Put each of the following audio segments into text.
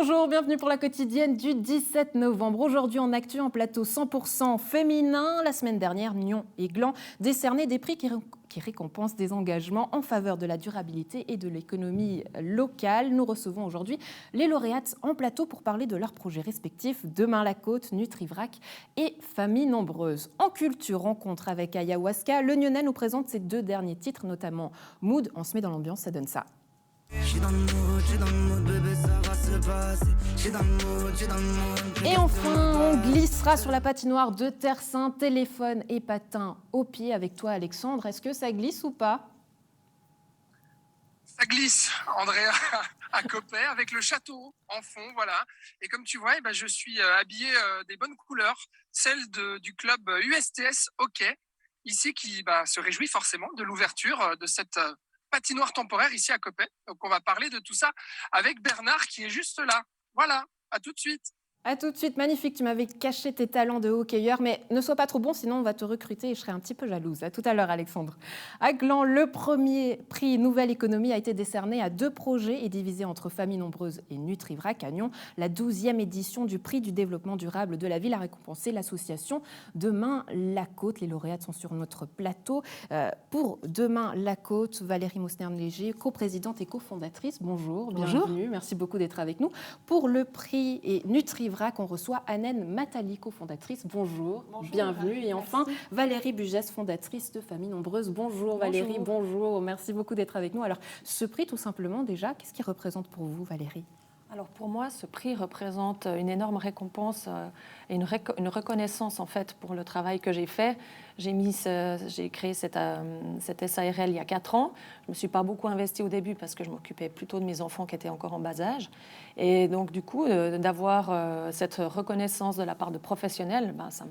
Bonjour, bienvenue pour la quotidienne du 17 novembre. Aujourd'hui en actu, en plateau 100% féminin. La semaine dernière, Nyon et Gland décernaient des prix qui récompensent des engagements en faveur de la durabilité et de l'économie locale. Nous recevons aujourd'hui les lauréates en plateau pour parler de leurs projets respectifs. Demain la Côte, Nutrivrac et Famille Nombreuse. En culture, rencontre avec Ayahuasca, le Nyonnais nous présente ses deux derniers titres, notamment Mood. On se met dans l'ambiance, ça donne ça. Et enfin, on glissera sur la patinoire de Terre-Saint, téléphone et patin au pied avec toi, Alexandre. Est-ce que ça glisse ou pas? Ça glisse, Andrea, à Coppet, avec le château en fond, voilà. Et comme tu vois, je suis habillé des bonnes couleurs, celles du club USTS Hockey, ici, qui se réjouit forcément de l'ouverture de cette patinoire temporaire ici à Coppet. Donc on va parler de tout ça avec Bernard qui est juste là. Voilà, à tout de suite. À tout de suite, magnifique. Tu m'avais caché tes talents de hockeyeur, mais ne sois pas trop bon, sinon on va te recruter et je serai un petit peu jalouse. À tout à l'heure, Alexandre. À Gland, le premier prix Nouvelle Économie a été décerné à 2 projets et divisé entre Famille Nombreuse et Nutrivrac à Nyon. La 12e édition du prix du développement durable de la ville a récompensé l'association Demain la Côte. Les lauréates sont sur notre plateau. Pour Demain la Côte, Valérie Mosnern-Léger, coprésidente et cofondatrice. Bonjour, bienvenue. Merci beaucoup d'être avec nous. Pour le prix et Nutrivrac, on reçoit Annen Matali, cofondatrice. Bonjour, bienvenue. Et enfin, merci. Valérie Bugès, fondatrice de Famille Nombreuse. Bonjour Valérie, bonjour. Merci beaucoup d'être avec nous. Alors, ce prix, tout simplement, déjà, qu'est-ce qu'il représente pour vous, Valérie ? Alors pour moi, ce prix représente une énorme récompense et une reconnaissance en fait pour le travail que j'ai fait. J'ai créé cette SARL il y a 4 ans. Je ne me suis pas beaucoup investie au début parce que je m'occupais plutôt de mes enfants qui étaient encore en bas âge. Et donc du coup, d'avoir cette reconnaissance de la part de professionnels, ça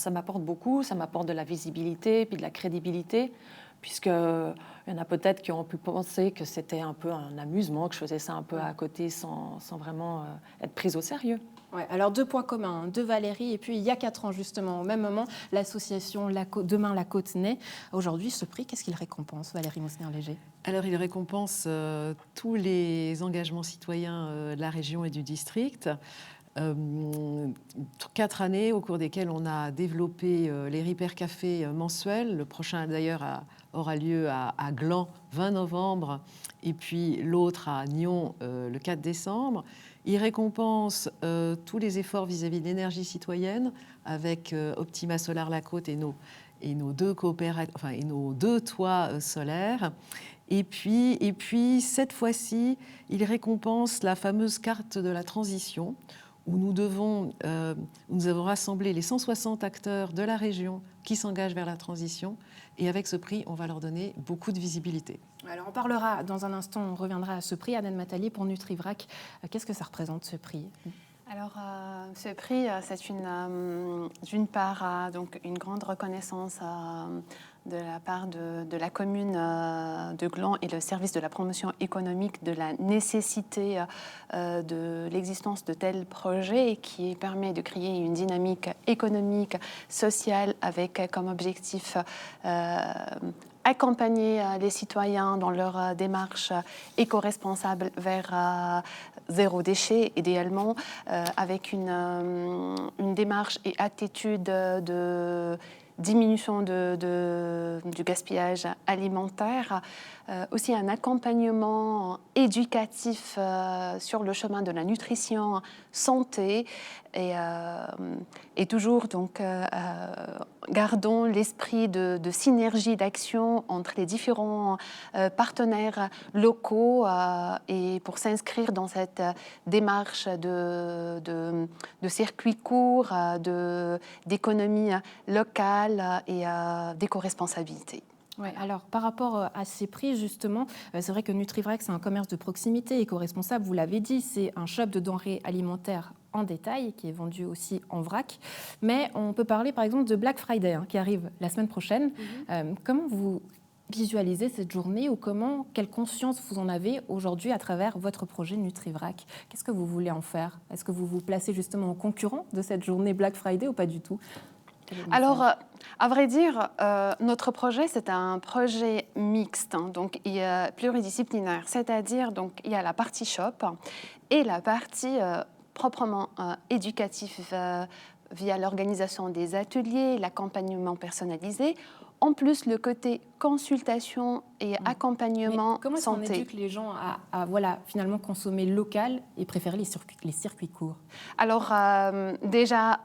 m'apporte beaucoup, ça m'apporte de la visibilité puis de la crédibilité. Puisqu'il y en a peut-être qui ont pu penser que c'était un peu un amusement, que je faisais ça un peu à côté sans vraiment être prise au sérieux. Ouais, alors 2 points communs, de Valérie, et puis il y a 4 ans justement, au même moment, l'association Demain la Côte naît. Aujourd'hui, ce prix, qu'est-ce qu'il récompense, Valérie Mosnern-Léger ? Alors, il récompense tous les engagements citoyens de la région et du district. 4 années au cours desquelles on a développé les Ripper Cafés mensuels. Le prochain, d'ailleurs, aura lieu à Gland, 20 novembre, et puis l'autre à Nyon, le 4 décembre. Il récompense tous les efforts vis-à-vis de l'énergie citoyenne avec Optima Solar La Côte et nos 2 et nos 2 toits solaires. Et puis, cette fois-ci, il récompense la fameuse carte de la transition, où nous avons rassemblé les 160 acteurs de la région qui s'engagent vers la transition. Et avec ce prix, on va leur donner beaucoup de visibilité. Alors on parlera dans un instant, on reviendra à ce prix. Annen Matali, pour Nutrivrac, qu'est-ce que ça représente ce prix ? Alors, ce prix, c'est d'une part donc une grande reconnaissance de la part de la commune de Gland et le service de la promotion économique de la nécessité de l'existence de tels projets qui permet de créer une dynamique économique, sociale avec comme objectif accompagner les citoyens dans leur démarche éco-responsable vers zéro déchet, idéalement, avec une démarche et attitude de diminution du gaspillage alimentaire, aussi un accompagnement éducatif sur le chemin de la nutrition, santé, et toujours donc gardons l'esprit de synergie d'action entre les différents partenaires locaux et pour s'inscrire dans cette démarche de circuit court, d'économie locale et d'éco-responsabilité. Ouais, alors par rapport à ces prix, justement, c'est vrai que Nutrivrac, c'est un commerce de proximité éco-responsable, vous l'avez dit, c'est un shop de denrées alimentaires en détail qui est vendu aussi en vrac. Mais on peut parler par exemple de Black Friday qui arrive la semaine prochaine. Comment vous visualisez cette journée ou quelle conscience vous en avez aujourd'hui à travers votre projet Nutrivrac ? Qu'est-ce que vous voulez en faire ? Est-ce que vous vous placez justement en concurrent de cette journée Black Friday ou pas du tout ? Quel est le Alors, message à vrai dire, notre projet, c'est un projet mixte, hein, donc il est pluridisciplinaire, c'est-à-dire donc il y a la partie shop et la partie proprement éducative via l'organisation des ateliers, l'accompagnement personnalisé. En plus, le côté consultation et accompagnement Mais comment est-ce qu'on santé. éduque les gens à voilà, finalement consommer local et préférer les circuits courts? Alors, déjà,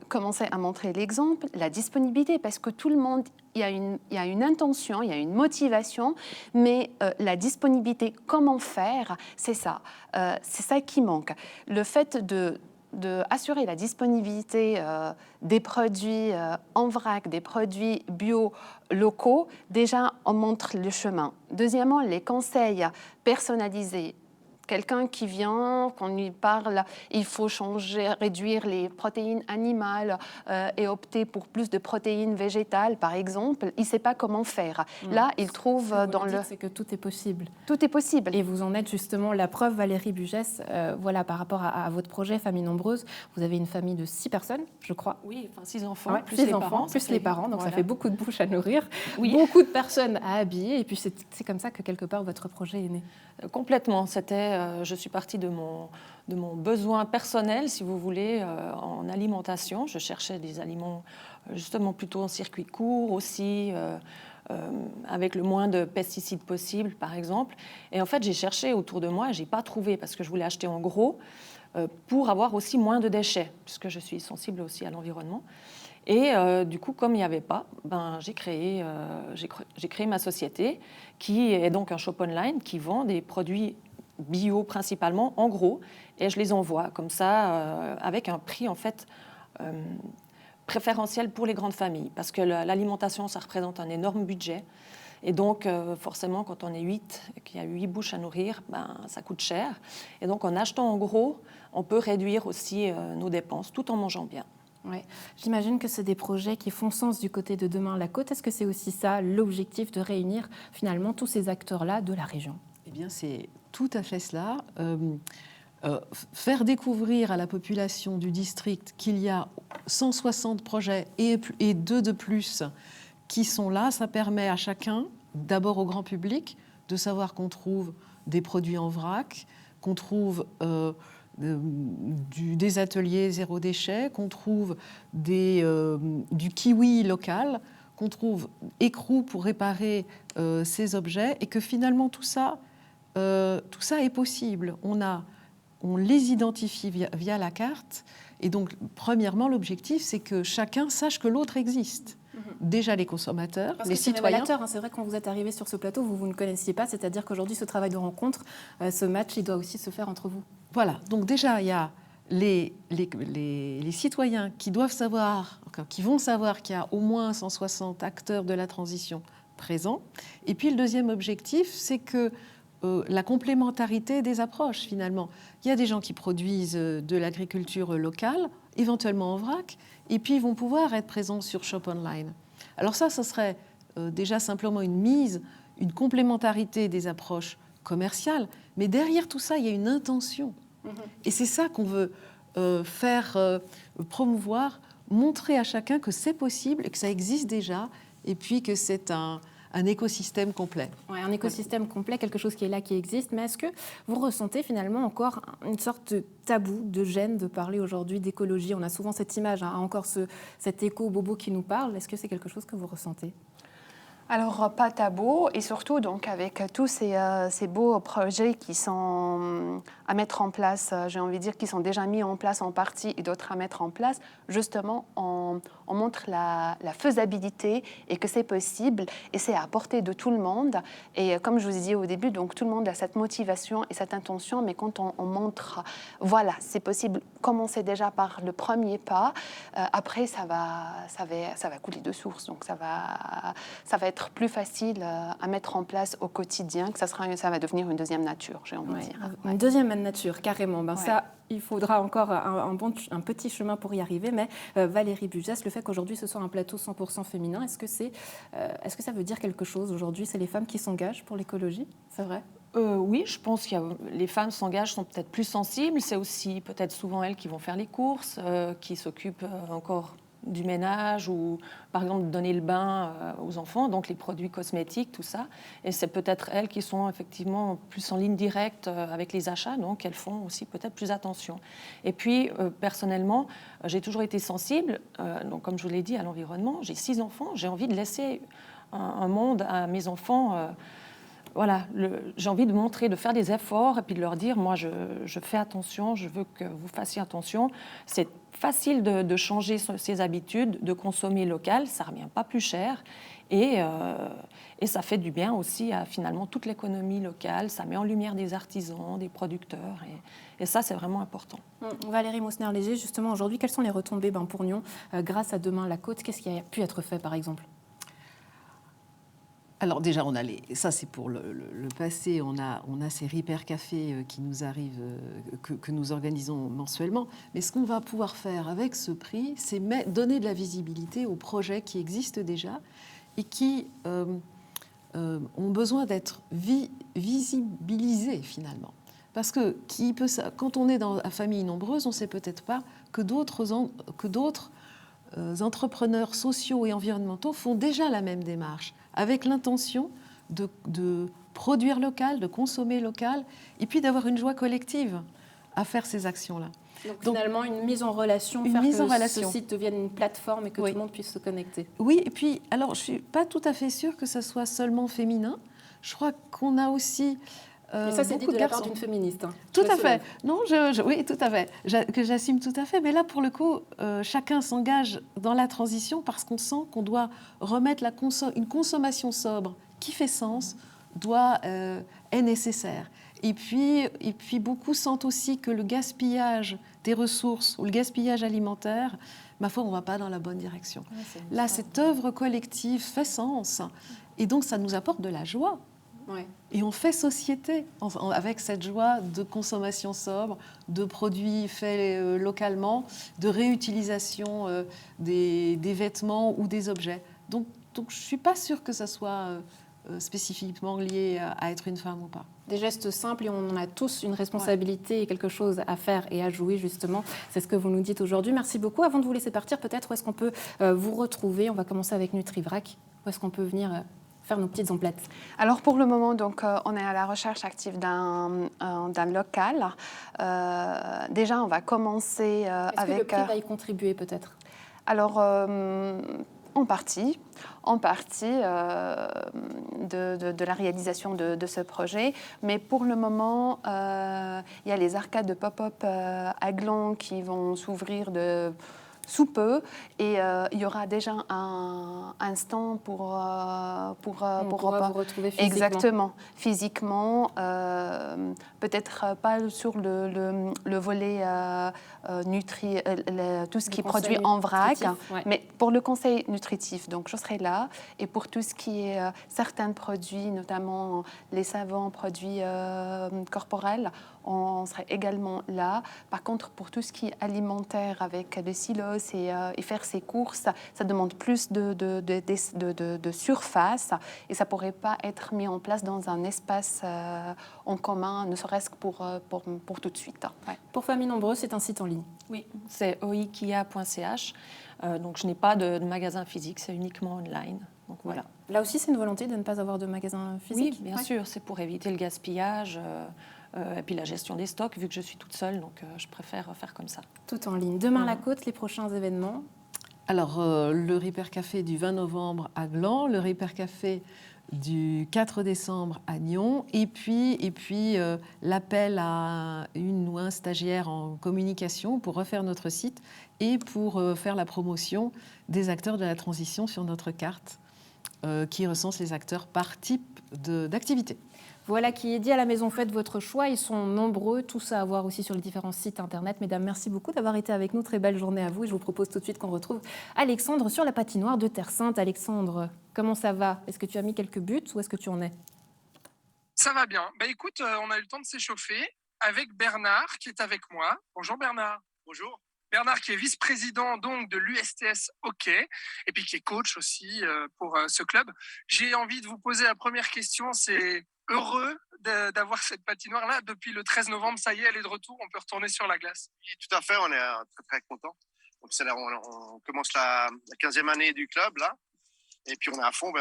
commencer à montrer l'exemple, la disponibilité, parce que tout le monde, il y a une intention, il y a une motivation, mais la disponibilité, comment faire, c'est ça qui manque. Le fait de assurer la disponibilité des produits en vrac, des produits bio locaux, déjà, on montre le chemin. Deuxièmement, les conseils personnalisés. Quelqu'un qui vient, qu'on lui parle, il faut changer, réduire les protéines animales et opter pour plus de protéines végétales, par exemple. Il ne sait pas comment faire. Là, il trouve dans le... C'est que tout est possible. Tout est possible. Et vous en êtes justement la preuve, Valérie Bugès, voilà, par rapport à votre projet Famille Nombreuse. Vous avez une famille de 6 personnes, je crois. Oui, enfin 6 enfants, Ouais, plus 6 les enfants, parents. plus les parents, donc voilà. ça fait beaucoup de bouches à nourrir, Oui. beaucoup de personnes à habiller, et puis c'est comme ça que quelque part votre projet est né. Complètement. Je suis partie de mon besoin personnel, si vous voulez, en alimentation. Je cherchais des aliments justement plutôt en circuit court aussi, avec le moins de pesticides possible, par exemple. Et en fait, j'ai cherché autour de moi, je n'ai pas trouvé parce que je voulais acheter en gros pour avoir aussi moins de déchets, puisque je suis sensible aussi à l'environnement. Et du coup, comme il n'y avait pas, j'ai créé ma société, qui est donc un shop online qui vend des produits bio principalement, en gros, et je les envoie comme ça, avec un prix en fait préférentiel pour les grandes familles, parce que l'alimentation, ça représente un énorme budget. Et donc, forcément, quand on est 8, qu'il y a 8 bouches à nourrir, ça coûte cher. Et donc, en achetant en gros, on peut réduire aussi nos dépenses, tout en mangeant bien. Ouais. J'imagine que c'est des projets qui font sens du côté de Demain la Côte. Est-ce que c'est aussi ça, l'objectif de réunir finalement tous ces acteurs-là de la région? Eh bien, c'est tout à fait cela. Faire découvrir à la population du district qu'il y a 160 projets et 2 de plus qui sont là, ça permet à chacun, d'abord au grand public, de savoir qu'on trouve des produits en vrac, qu'on trouve des ateliers zéro déchet, qu'on trouve du kiwi local, qu'on trouve écrou pour réparer ces objets, et que finalement tout ça est possible. On les identifie via la carte, et donc premièrement l'objectif c'est que chacun sache que l'autre existe. Déjà les consommateurs, Parce les que c'est citoyens. révélateur, hein. C'est vrai, quand vous êtes arrivé sur ce plateau, vous ne connaissiez pas, c'est-à-dire qu'aujourd'hui, ce travail de rencontre, ce match, il doit aussi se faire entre vous. Voilà, donc déjà, il y a les citoyens qui doivent savoir, qui vont savoir qu'il y a au moins 160 acteurs de la transition présents. Et puis le deuxième objectif, c'est que la complémentarité des approches, finalement. Il y a des gens qui produisent de l'agriculture locale, éventuellement en vrac, et puis ils vont pouvoir être présents sur Shop Online. Alors ça serait déjà simplement une complémentarité des approches commerciales, mais derrière tout ça, il y a une intention. Et c'est ça qu'on veut faire promouvoir, montrer à chacun que c'est possible, et que ça existe déjà, et puis que c'est un écosystème complet. Ouais, un écosystème complet, quelque chose qui est là, qui existe. Mais est-ce que vous ressentez finalement encore une sorte de tabou, de gêne de parler aujourd'hui d'écologie? On a souvent cette image, hein, encore cet éco-bobo qui nous parle. Est-ce que c'est quelque chose que vous ressentez? Alors, pas tabou, et surtout donc avec tous ces beaux projets qui sont à mettre en place, j'ai envie de dire, qui sont déjà mis en place en partie et d'autres à mettre en place, justement, on montre la faisabilité et que c'est possible, et c'est à portée de tout le monde. Et comme je vous ai dit au début, donc tout le monde a cette motivation et cette intention, mais quand on montre, voilà, c'est possible, commencer déjà par le premier pas, après ça va couler de source, donc ça va être plus facile à mettre en place au quotidien, que ça va devenir une deuxième nature, j'ai envie de dire. Une deuxième nature, carrément. Ouais. Ça, il faudra encore un petit chemin pour y arriver, mais Valérie Bugès, le fait qu'aujourd'hui ce soit un plateau 100% féminin, est-ce que ça veut dire quelque chose aujourd'hui? C'est les femmes qui s'engagent pour l'écologie, c'est vrai? Oui, je pense que les femmes s'engagent, sont peut-être plus sensibles. C'est aussi peut-être souvent elles qui vont faire les courses, qui s'occupent encore du ménage ou par exemple donner le bain aux enfants, donc les produits cosmétiques, tout ça. Et c'est peut-être elles qui sont effectivement plus en ligne directe avec les achats, donc elles font aussi peut-être plus attention. Et puis personnellement, j'ai toujours été sensible, donc comme je vous l'ai dit, à l'environnement. J'ai 6 enfants, j'ai envie de laisser un monde à mes enfants. Voilà, j'ai envie de montrer, de faire des efforts et puis de leur dire, moi, je fais attention, je veux que vous fassiez attention. C'est facile de changer ses habitudes, de consommer local, ça ne revient pas plus cher et ça fait du bien aussi à finalement toute l'économie locale. Ça met en lumière des artisans, des producteurs et ça, c'est vraiment important. Valérie Mausner-Léger, justement, aujourd'hui, quelles sont les retombées pour Nyon grâce à Demain la Côte? Qu'est-ce qui a pu être fait, par exemple? Alors déjà, ça c'est pour le passé, on a ces Repair Cafés qui nous arrivent, que nous organisons mensuellement. Mais ce qu'on va pouvoir faire avec ce prix, c'est donner de la visibilité aux projets qui existent déjà et qui ont besoin d'être visibilisés finalement. Parce que quand on est dans la famille nombreuse, on ne sait peut-être pas que d'autres entrepreneurs sociaux et environnementaux font déjà la même démarche, avec l'intention de produire local, de consommer local, et puis d'avoir une joie collective à faire ces actions-là. Donc finalement, une mise en relation, ce site devienne une plateforme et que tout le monde puisse se connecter. Oui, et puis, alors je ne suis pas tout à fait sûre que ce soit seulement féminin. Je crois qu'on a aussi... Et ça, c'est dit de la part d'une féministe. Tout à fait. Non, oui, tout à fait. Que j'assume tout à fait. Mais là, pour le coup, chacun s'engage dans la transition parce qu'on sent qu'on doit remettre une consommation sobre qui fait sens, est nécessaire. Et puis, beaucoup sentent aussi que le gaspillage des ressources ou le gaspillage alimentaire, ma foi, on ne va pas dans la bonne direction. Ouais, là, cette œuvre collective fait sens. Et donc, ça nous apporte de la joie. Ouais. Et on fait société avec cette joie de consommation sobre, de produits faits localement, de réutilisation des vêtements ou des objets. Donc je ne suis pas sûre que ça soit spécifiquement lié à être une femme ou pas. Des gestes simples et on en a tous une responsabilité et quelque chose à faire et à jouer justement. C'est ce que vous nous dites aujourd'hui. Merci beaucoup. Avant de vous laisser partir, peut-être où est-ce qu'on peut vous retrouver? On va commencer avec Nutrivrac. Où est-ce qu'on peut venir faire nos petites emplettes? Alors pour le moment, donc, on est à la recherche active d'un local. Déjà, on va commencer avec... Est-ce que le prix va y contribuer peut-être? Alors, en partie de la réalisation de ce projet. Mais pour le moment, il y a les arcades de pop-up à Gland qui vont s'ouvrir sous peu, et il y aura déjà un stand pour vous retrouver physiquement. Exactement, physiquement, peut-être pas sur le volet tout ce qui est produit en vrac, mais pour le conseil nutritif. Donc je serai là, et pour tout ce qui est certains produits, notamment les savons, produits corporels, on serait également là. Par contre, pour tout ce qui est alimentaire avec le silos et faire ses courses, ça demande plus de surface et ça ne pourrait pas être mis en place dans un espace en commun, ne serait-ce que pour tout de suite. Ouais. Pour Famille Nombreuse, c'est un site en ligne. Oui, c'est oikia.ch. Donc je n'ai pas de magasin physique, c'est uniquement online. Donc voilà. Là aussi, c'est une volonté de ne pas avoir de magasin physique? Oui, bien sûr, c'est pour éviter le gaspillage. Et puis la gestion des stocks, vu que je suis toute seule, donc je préfère faire comme ça. Tout en ligne. Demain, la Côte, les prochains événements? Alors, le Repair Café du 20 novembre à Gland, le Repair Café du 4 décembre à Nyon, et puis l'appel à une ou un stagiaire en communication pour refaire notre site et pour faire la promotion des acteurs de la transition sur notre carte qui recense les acteurs par type d'activité. Voilà qui est dit à la maison. Faites votre choix. Ils sont nombreux, tous à avoir aussi sur les différents sites internet. Mesdames, merci beaucoup d'avoir été avec nous. Très belle journée à vous. Et je vous propose tout de suite qu'on retrouve Alexandre sur la patinoire de Terre Sainte. Alexandre, comment ça va? Est-ce que tu as mis quelques buts ou est-ce que tu en es? Ça va bien. Écoute, on a eu le temps de s'échauffer avec Bernard qui est avec moi. Bonjour Bernard. Bonjour. Bernard qui est vice-président donc de l'USTS Hockey et puis qui est coach aussi pour ce club. J'ai envie de vous poser la première question, c'est heureux d'avoir cette patinoire-là. Depuis le 13 novembre, ça y est, elle est de retour, on peut retourner sur la glace. Oui, tout à fait, on est très très contents. Donc, on commence la 15e année du club, là. Et puis, on est à fond,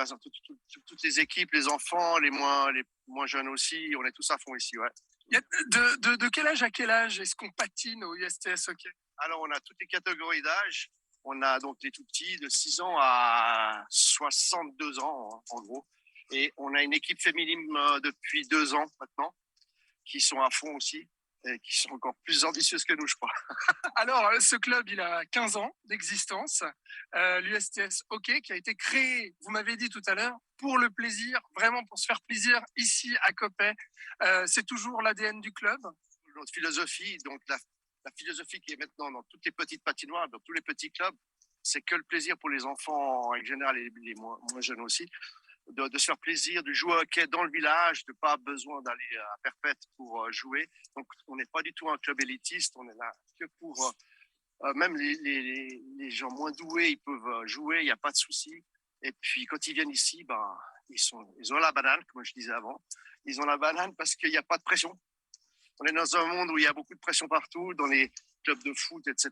toutes les équipes, les enfants, les moins jeunes aussi, on est tous à fond ici, ouais. De quel âge à quel âge est-ce qu'on patine au USTS hockey? Alors, on a toutes les catégories d'âge. On a donc les tout petits de 6 ans à 62 ans, en gros. Et on a une équipe féminine depuis 2 ans maintenant, qui sont à fond aussi, et qui sont encore plus ambitieuses que nous, je crois. Alors, ce club, il a 15 ans d'existence. L'USTS Hockey, qui a été créé, vous m'avez dit tout à l'heure, pour le plaisir, vraiment pour se faire plaisir ici à Coppet. C'est toujours l'ADN du club. Notre philosophie, donc la philosophie qui est maintenant dans toutes les petites patinoires, dans tous les petits clubs, c'est que le plaisir pour les enfants en général et les moins jeunes aussi, de se faire plaisir, de jouer au hockey dans le village, de pas besoin d'aller à Perpète pour jouer. Donc, on n'est pas du tout un club élitiste, on est là que pour... même les gens moins doués, ils peuvent jouer, il n'y a pas de souci. Et puis, quand ils viennent ici, ils ont la banane, comme je disais avant. Ils ont la banane parce qu'il n'y a pas de pression. On est dans un monde où il y a beaucoup de pression partout, dans les clubs de foot, etc.,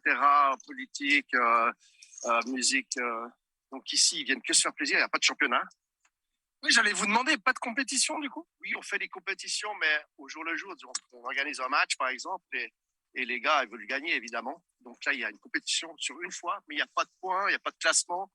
politique, musique. Donc ici, ils viennent que se faire plaisir, il n'y a pas de championnat. Oui, j'allais vous demander, pas de compétition du coup? Oui, on fait des compétitions, mais au jour le jour. On organise un match, par exemple, et les gars, ils veulent gagner, évidemment. Donc là, il y a une compétition sur une fois, mais il n'y a pas de points, il n'y a pas de classement.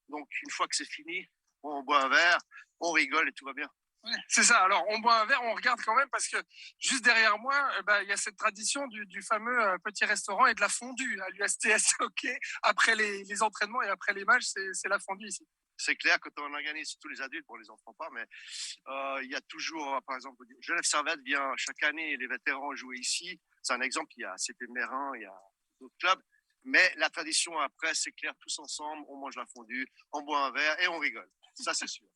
Donc une fois que c'est fini, on boit un verre, on rigole et tout va bien. Ouais, c'est ça. Alors, on boit un verre, on regarde quand même parce que juste derrière moi, il y a cette tradition du fameux petit restaurant et de la fondue à l'USTS Hockey. Après les entraînements et après les matchs, c'est la fondue ici. C'est clair que quand on organise tous les adultes, pour les enfants pas, mais il y a toujours, par exemple, Genève Servette vient chaque année, les vétérans jouent ici. C'est un exemple, il y a CP Mérin, il y a d'autres clubs. Mais la tradition après, c'est clair, tous ensemble, on mange la fondue, on boit un verre et on rigole. Ça, c'est sûr.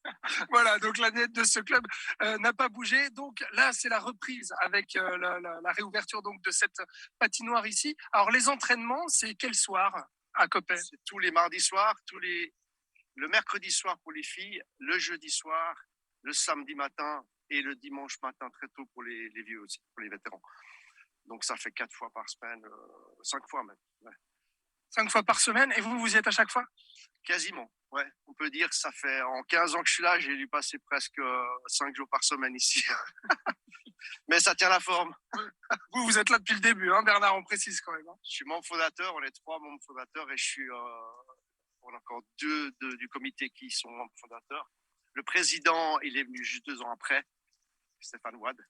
Voilà, donc l'ADN de ce club n'a pas bougé. Donc là, c'est la reprise avec la réouverture donc, de cette patinoire ici. Alors, les entraînements, c'est quel soir à Coppet? C'est tous les mardis soirs, le mercredi soir pour les filles, le jeudi soir, le samedi matin et le dimanche matin très tôt pour les vieux aussi, pour les vétérans. Donc, ça fait 4 fois par semaine, 5 fois même. Ouais. 5 fois par semaine, et vous y êtes à chaque fois? Quasiment, ouais. On peut dire que ça fait, en 15 ans que je suis là, j'ai dû passer presque 5 jours par semaine ici. Mais ça tient la forme. Vous êtes là depuis le début, hein, Bernard, on précise quand même. Hein. Je suis membre fondateur, on est 3 membres fondateurs et on a encore 2 du comité qui sont membres fondateurs. Le président, il est venu juste 2 ans après, Stéphane Wade.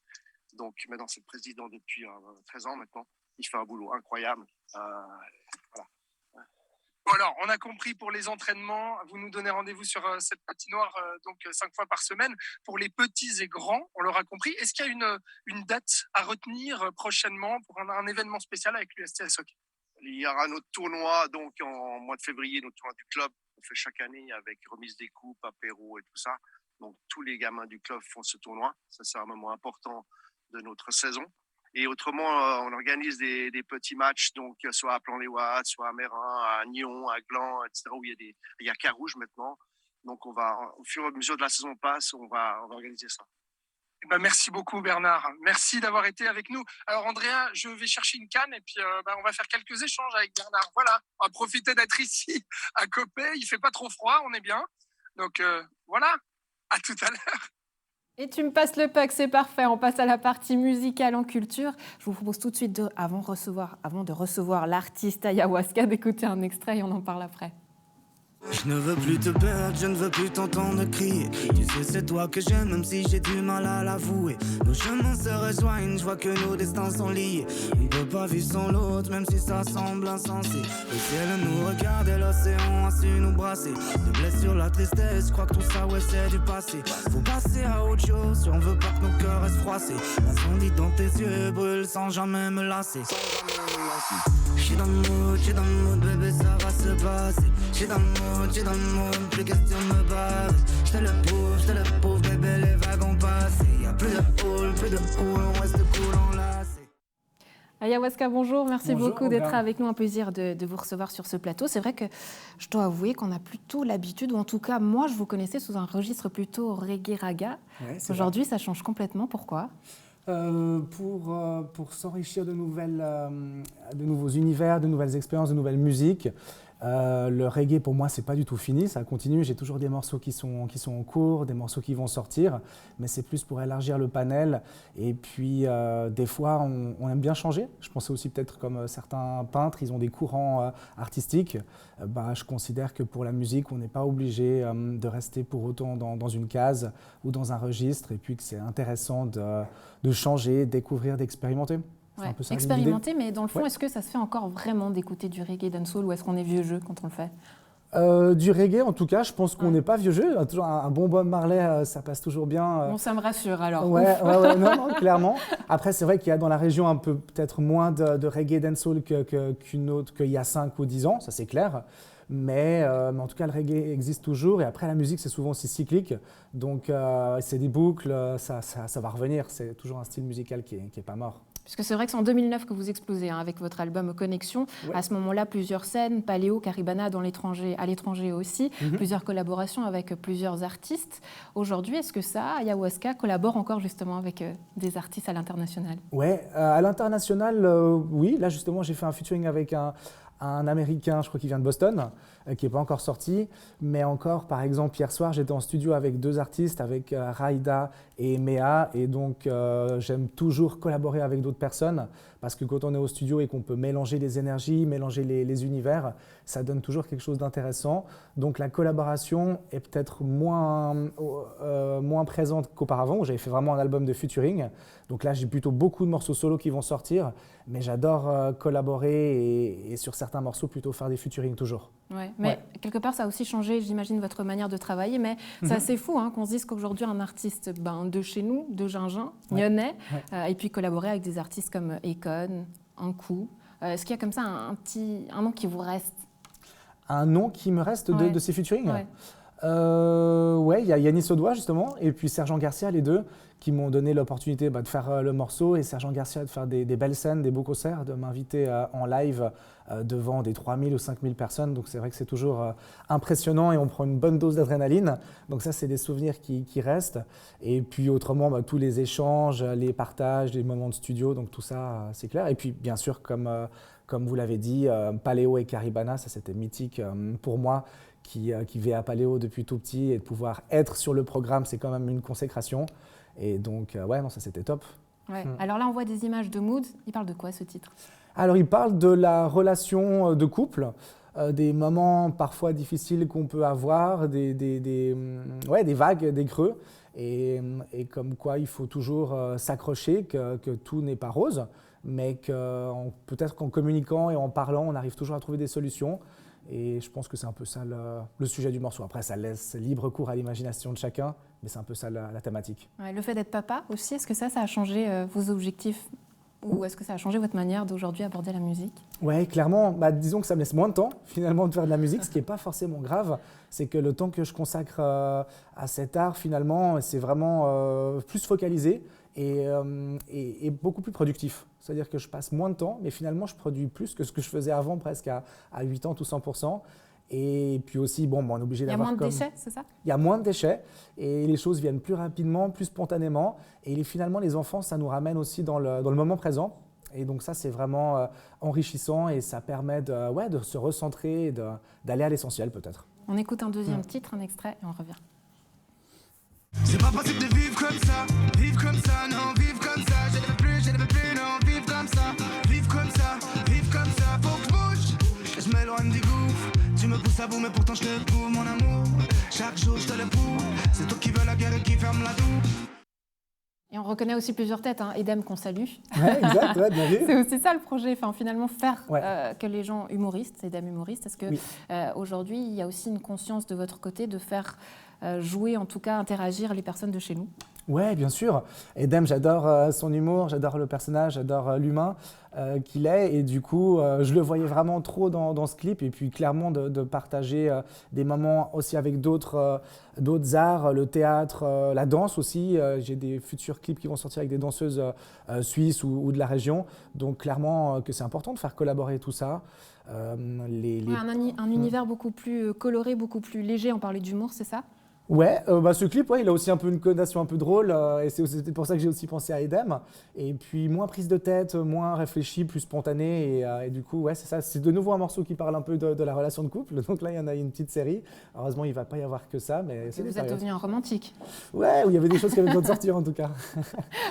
Donc maintenant, c'est le président depuis 13 ans maintenant. Il fait un boulot incroyable. Voilà. Bon alors, on a compris pour les entraînements, vous nous donnez rendez-vous sur cette patinoire donc 5 fois par semaine. Pour les petits et grands, on l'aura compris. Est-ce qu'il y a une date à retenir prochainement pour un événement spécial avec l'USTS Hockey? Il y aura notre tournoi donc en mois de février, notre tournoi du club. On fait chaque année avec remise des coupes, apéro et tout ça. Donc tous les gamins du club font ce tournoi. Ça, c'est un moment important de notre saison. Et autrement, on organise des petits matchs, donc soit à Plan-les-Ouates, soit à Mérin, à Nyon, à Gland, etc., où il y a Carouge maintenant. Donc, au fur et à mesure de la saison passe, on va organiser ça. Merci beaucoup, Bernard. Merci d'avoir été avec nous. Alors, Andrea, je vais chercher une canne et puis on va faire quelques échanges avec Bernard. Voilà, on va profiter d'être ici à Coppet. Il ne fait pas trop froid, on est bien. Donc, voilà, à tout à l'heure. Et tu me passes le puck, c'est parfait. On passe à la partie musicale en culture. Je vous propose tout de suite, avant de recevoir l'artiste Ayahuasca, d'écouter un extrait et on en parle après. Je ne veux plus te perdre, je ne veux plus t'entendre crier. Tu sais c'est toi que j'aime même si j'ai du mal à l'avouer. Nos chemins se rejoignent, je vois que nos destins sont liés. On ne peut pas vivre sans l'autre même si ça semble insensé. Le ciel nous regarde et l'océan a su nous brasser. De blessures, la tristesse, je crois que tout ça ouais c'est du passé. Faut passer à autre chose si on veut pas que nos cœurs restent froissés. L'incendie dans tes yeux brûle sans jamais me lasser. J'suis dans le mood, bébé ça va se passer. J'suis dans le mood, plus question de me battre. J'te le prouve, bébé les vagues ont passé. Y'a plus de houle, on reste cool enlacé. Ayahuasca, bonjour, merci Bonjour, beaucoup d'être avec nous, un plaisir de vous recevoir sur ce plateau. C'est vrai que je dois avouer qu'on a plutôt l'habitude, ou en tout cas moi je vous connaissais sous un registre plutôt reggae raga. Ouais, aujourd'hui ça change complètement, pourquoi ? Pour s'enrichir de nouveaux univers, de nouvelles expériences, de nouvelles musiques. Le reggae, pour moi, c'est pas du tout fini, ça continue. J'ai toujours des morceaux qui sont en cours, des morceaux qui vont sortir, mais c'est plus pour élargir le panel. Et puis, des fois, on aime bien changer. Je pensais aussi peut-être comme certains peintres, ils ont des courants artistiques. Je considère que pour la musique, on n'est pas obligé de rester pour autant dans une case ou dans un registre, et puis que c'est intéressant de changer, de découvrir, d'expérimenter. Ouais. Expérimenter, mais dans le fond, est-ce que ça se fait encore vraiment d'écouter du reggae dancehall ou est-ce qu'on est vieux jeu quand on le fait? Du reggae, en tout cas, je pense qu'on n'est pas vieux jeu. Toujours un bon Bob Marley, ça passe toujours bien. Bon, ça me rassure alors. Ouais, non, clairement. Après, c'est vrai qu'il y a dans la région un peu peut-être moins de reggae dancehall qu'il y a 5 ou 10 ans, ça c'est clair. Mais en tout cas, le reggae existe toujours. Et après, la musique, c'est souvent aussi cyclique. Donc, c'est des boucles, ça va revenir. C'est toujours un style musical qui est pas mort. Puisque c'est vrai que c'est en 2009 que vous explosez avec votre album Connexion. Ouais. À ce moment-là, plusieurs scènes, Paléo, Caribana à l'étranger aussi, plusieurs collaborations avec plusieurs artistes. Aujourd'hui, est-ce que Ayahuasca collabore encore justement avec des artistes à l'international? Oui, à l'international, oui. Là, justement, j'ai fait un featuring avec un Américain, je crois qu'il vient de Boston, qui n'est pas encore sorti. Mais encore, par exemple, hier soir, j'étais en studio avec 2 artistes, avec Raïda et Méa. Et donc, j'aime toujours collaborer avec d'autres personnes parce que quand on est au studio et qu'on peut mélanger les énergies, mélanger les univers, ça donne toujours quelque chose d'intéressant. Donc, la collaboration est peut-être moins présente qu'auparavant, où j'avais fait vraiment un album de featuring. Donc là, j'ai plutôt beaucoup de morceaux solo qui vont sortir, mais j'adore collaborer et sur certains morceaux, plutôt faire des featuring toujours. Ouais, mais quelque part, ça a aussi changé, j'imagine, votre manière de travailler. Mais c'est assez fou qu'on se dise qu'aujourd'hui, un artiste de chez nous, de Gingin, nyonnais, et puis collaborer avec des artistes comme Akon, Ankou. Est-ce qu'il y a comme ça un nom qui vous reste? Un nom qui me reste de ces featuring? Ouais, il y a Yanis Odoa justement, et puis Sergent Garcia, les deux, qui m'ont donné l'opportunité de faire le morceau, et Sergent Garcia de faire des belles scènes, des beaux concerts, de m'inviter en live devant des 3000 ou 5000 personnes. Donc c'est vrai que c'est toujours impressionnant et on prend une bonne dose d'adrénaline. Donc ça, c'est des souvenirs qui restent. Et puis autrement, tous les échanges, les partages, les moments de studio, donc tout ça, c'est clair. Et puis bien sûr, comme vous l'avez dit, Paléo et Caribana, ça c'était mythique pour moi, qui vit à Paléo depuis tout petit, et de pouvoir être sur le programme, c'est quand même une consécration. Et donc, ça c'était top. Ouais. Alors là, on voit des images de Mood. Il parle de quoi, ce titre? Alors, il parle de la relation de couple, des moments parfois difficiles qu'on peut avoir, des vagues, des creux, et comme quoi il faut toujours s'accrocher, que tout n'est pas rose, mais que peut-être qu'en communiquant et en parlant, on arrive toujours à trouver des solutions. Et je pense que c'est un peu ça le sujet du morceau. Après, ça laisse libre cours à l'imagination de chacun, mais c'est un peu ça la thématique. Ouais, le fait d'être papa aussi, est-ce que ça a changé vos objectifs, ou est-ce que ça a changé votre manière d'aujourd'hui aborder la musique? Oui, clairement. Disons que ça me laisse moins de temps, finalement, de faire de la musique, ce qui n'est pas forcément grave. C'est que le temps que je consacre à cet art, finalement, c'est vraiment plus focalisé et beaucoup plus productif. C'est-à-dire que je passe moins de temps, mais finalement, je produis plus que ce que je faisais avant, presque à 80 ou 100%. Et puis aussi, on est obligé d'avoir... Il y a moins de déchets, c'est ça? Il y a moins de déchets et les choses viennent plus rapidement, plus spontanément. Et finalement, les enfants, ça nous ramène aussi dans le moment présent. Et donc ça, c'est vraiment enrichissant et ça permet de se recentrer et d'aller à l'essentiel peut-être. On écoute un deuxième titre, un extrait, et on revient. C'est pas possible de vivre comme ça, non, vivre comme ça. Je ne veux plus, non, vivre comme ça, faut que je bouge. Je m'éloigne du gouffre, tu me pousses à bout, mais pourtant je te prouve mon amour. Chaque jour je te le prouve, c'est toi qui veux la guerre et qui ferme la douche. Et on reconnaît aussi plusieurs têtes, Edem qu'on salue. Ouais, exact, bien vu. C'est aussi ça le projet, finalement faire que les gens humoristes, Edem humoriste, est-ce que aujourd'hui il y a aussi une conscience de votre côté de faire jouer, en tout cas interagir les personnes de chez nous? Oui, bien sûr. Edem, j'adore son humour, j'adore le personnage, j'adore l'humain qu'il est. Et du coup, je le voyais vraiment trop dans ce clip. Et puis clairement de partager des moments aussi avec d'autres arts, le théâtre, la danse aussi. J'ai des futurs clips qui vont sortir avec des danseuses suisses ou de la région. Donc clairement que c'est important de faire collaborer tout ça. Un univers beaucoup plus coloré, beaucoup plus léger. On parlait d'humour, c'est ça? Ouais, ce clip, ouais, il a aussi un peu une connotation un peu drôle, et c'est pour ça que j'ai aussi pensé à Edem. Et puis moins prise de tête, moins réfléchi, plus spontané, et du coup, ouais, c'est ça. C'est de nouveau un morceau qui parle un peu de la relation de couple. Donc là, il y en a une petite série. Heureusement, il va pas y avoir que ça, mais c'est des Vous êtes périodes. devenu un romantique. Ouais, où il y avait des choses qui avaient besoin de sortir en tout cas.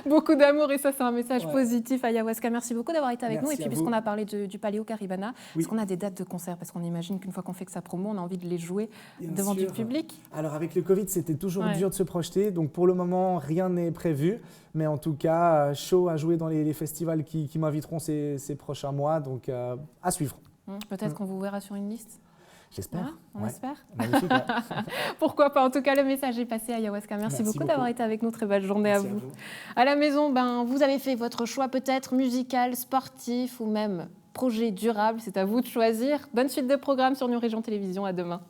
Beaucoup d'amour et ça, c'est un message Ouais. positif. Ayahuasca, merci beaucoup d'avoir été avec nous. Et Merci puis, à puisqu'on vous. a parlé du Paléo Caribana, Oui. est-ce qu'on a des dates de concert? Parce qu'on imagine qu'une fois qu'on fait que sa promo, on a envie de les jouer Bien devant sûr. du public. Alors avec le Covid, c'était toujours Ouais. dur de se projeter, donc pour le moment, rien n'est prévu. Mais en tout cas, chaud à jouer dans les festivals qui m'inviteront ces prochains mois, donc à suivre. Peut-être qu'on vous verra sur une liste. J'espère. Hein, on Ouais. espère. Magnifique. Ouais. Pourquoi pas? En tout cas, le message est passé à Ayahuasca. Merci beaucoup beaucoup. d'avoir été avec nous. Très belle journée Merci à vous. À la maison, vous avez fait votre choix peut-être musical, sportif ou même projet durable. C'est à vous de choisir. Bonne suite de programme sur New Région Télévision. À demain.